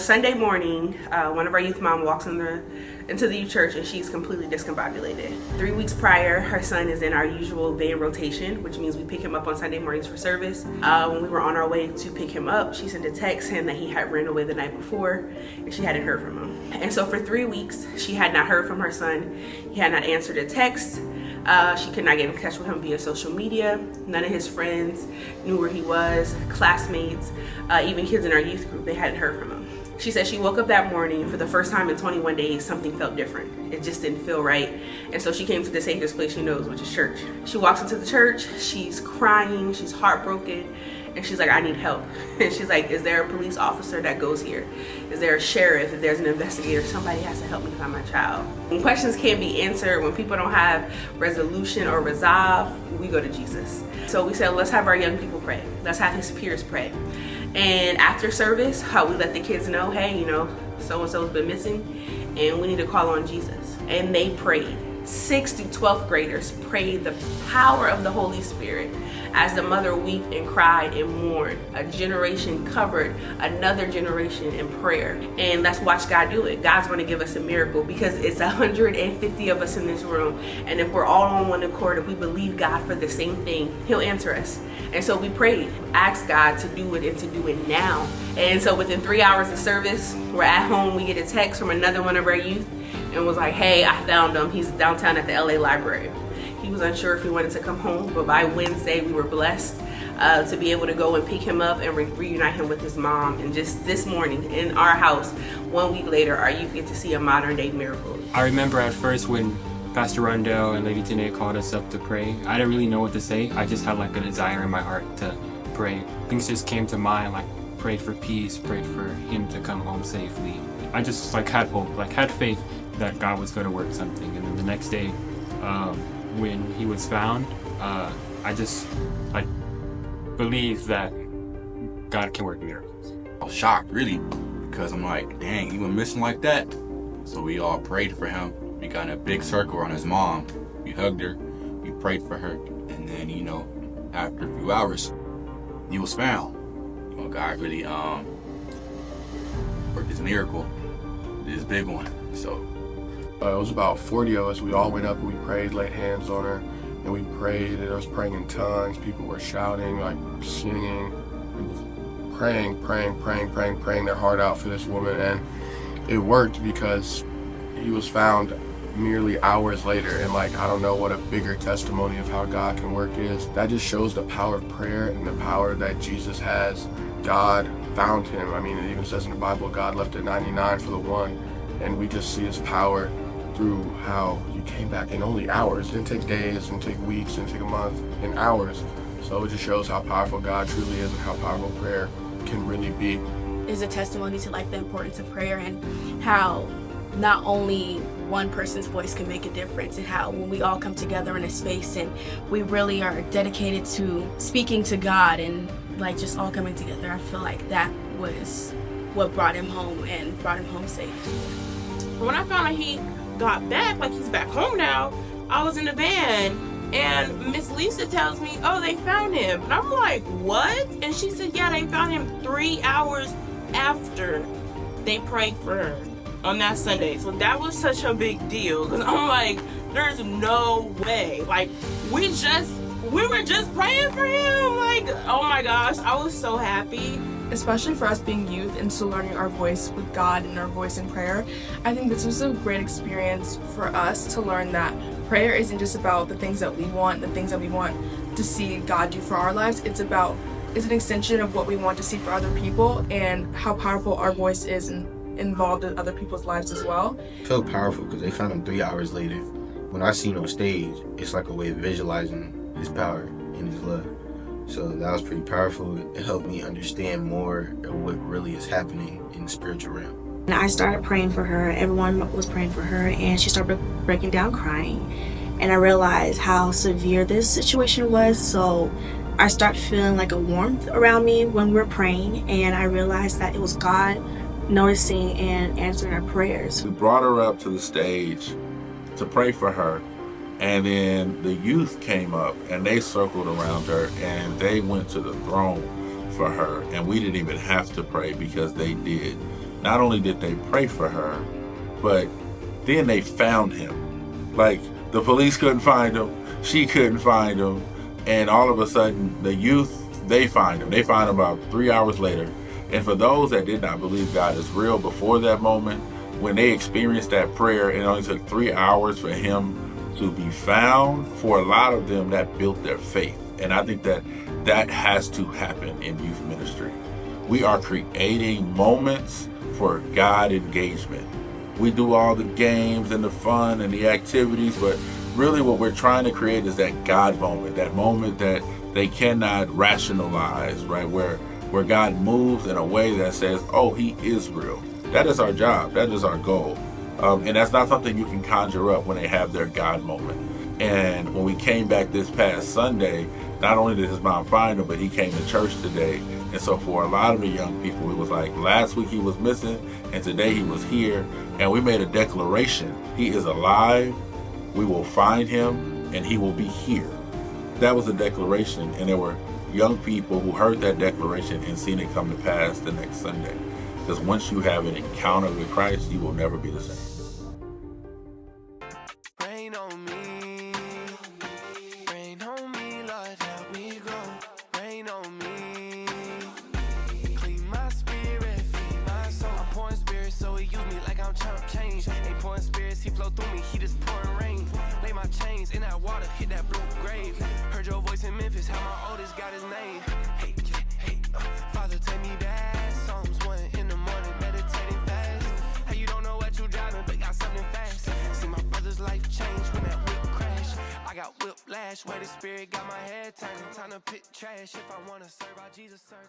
Sunday morning, one of our youth mom walks into the youth church and she's completely discombobulated. 3 weeks prior, her son is in our usual van rotation, which means we pick him up on Sunday mornings for service. When we were on our way to pick him up, she sent a text saying that he had ran away the night before and she hadn't heard from him. And so for 3 weeks, she had not heard from her son. He had not answered a text. She could not get in touch with him via social media. None of his friends knew where he was, classmates, even kids in our youth group, they hadn't heard from him. She said she woke up that morning, for the first time in 21 days, something felt different. It just didn't feel right. And so she came to the safest place she knows, which is church. She walks into the church, she's crying, she's heartbroken, and she's like, I need help. And she's like, is there a police officer that goes here? Is there a sheriff? If there's an investigator, somebody has to help me find my child. When questions can't be answered, when people don't have resolution or resolve, we go to Jesus. So we said, let's have our young people pray. Let's have his peers pray. And after service, we let the kids know, hey, so-and-so's been missing and we need to call on Jesus. And they prayed. 6th through 12th graders prayed the power of the Holy Spirit as the mother wept and cried and mourned. A generation covered another generation in prayer. And let's watch God do it. God's going to give us a miracle because it's 150 of us in this room. And if we're all on one accord, if we believe God for the same thing, he'll answer us. And so we prayed, asked God to do it and to do it now. And so within 3 hours of service, we're at home, we get a text from another one of our youth and was like, hey, I found him. He's downtown at the LA library. He was unsure if he wanted to come home, but by Wednesday we were blessed to be able to go and pick him up and reunite him with his mom. And just this morning in our house, 1 week later, our youth get to see a modern day miracle. I remember at first when Pastor Rundell and Lady Tanae called us up to pray, I didn't really know what to say. I just had like a desire in my heart to pray. Things just came to mind, like prayed for peace, prayed for him to come home safely. I just had hope, had faith that God was going to work something. And then the next day, when he was found, I just believe that God can work miracles. I was shocked, really, because I'm like, dang, he went missing like that. So we all prayed for him. We got in a big circle around his mom. We hugged her, we prayed for her, and then, after a few hours, he was found. God really worked this miracle, this big one. So it was about 40 of us. We all went up and we prayed, laid hands on her, and we prayed. And I was praying in tongues. People were shouting, singing, praying their heart out for this woman. And it worked because he was found merely hours later. And I don't know what a bigger testimony of how God can work is. That just shows the power of prayer and the power that Jesus has. God found him. It even says in the Bible, God left the 99 for the one. And we just see his power through how you came back in only hours. It didn't take days, it didn't take weeks, it didn't take a month, in hours. So it just shows how powerful God truly is and how powerful prayer can really be. It's a testimony to the importance of prayer and how not only one person's voice can make a difference, and how when we all come together in a space and we really are dedicated to speaking to God and just all coming together, I feel like that was what brought him home and brought him home safe. When I found out he got back, he's back home now, I was in the van and Miss Lisa tells me, oh, they found him. And I'm like, what? And she said, yeah, they found him 3 hours after they prayed for her on that Sunday. So that was such a big deal because I'm like, there's no way. We were just praying for him. Oh my gosh, I was so happy. Especially for us being youth and still learning our voice with God and our voice in prayer. I think this was a great experience for us to learn that prayer isn't just about the things that we want, the things that we want to see God do for our lives. It's an extension of what we want to see for other people and how powerful our voice is involved in other people's lives as well. It felt powerful because they found him 3 hours later. When I seen on stage, it's like a way of visualizing his power and his love. So that was pretty powerful. It helped me understand more of what really is happening in the spiritual realm. And I started praying for her. Everyone was praying for her, and she started breaking down crying. And I realized how severe this situation was. So I started feeling like a warmth around me when we're praying, and I realized that it was God noticing and answering our prayers. We brought her up to the stage to pray for her. And then the youth came up and they circled around her and they went to the throne for her. And we didn't even have to pray because they did. not only did they pray for her, but then they found him. Like, the police couldn't find him, she couldn't find him, and all of a sudden the youth, they find him. They find him about 3 hours later. And for those that did not believe God is real before that moment, when they experienced that prayer, it only took 3 hours for him to be found. For a lot of them, that built their faith. And I think that that has to happen in youth ministry. We are creating moments for God engagement. We do all the games and the fun and the activities, but really what we're trying to create is that God moment, that moment that they cannot rationalize, right? Where God moves in a way that says, oh, he is real. That is our job. That is our goal. And that's not something you can conjure up when they have their God moment. And when we came back this past Sunday, not only did his mom find him, but he came to church today. And so for a lot of the young people, it was like last week he was missing and today he was here. And we made a declaration. He is alive. We will find him and he will be here. That was a declaration. And there were young people who heard that declaration and seen it come to pass the next Sunday. Because once you have an encounter with Christ, you will never be the same. Rain on me, Lord, help me grow. Rain on me, clean my spirit, feed my soul. I'm pouring spirit, so he use me like I'm trying to change. Ain't pouring spirits, he flow through me, he just pouring rain. Lay my chains in that water, hit that blue grave. Heard your voice in Memphis, how my oldest got his name. Hey, Father, take me back. Psalms 1 in the morning, meditating fast. Hey, you don't know what you driving, but got something fast. See my brother's life change when that whip crash. I got whiplash, where the spirit got my head turning. Time to pick trash if I wanna serve, I Jesus serving.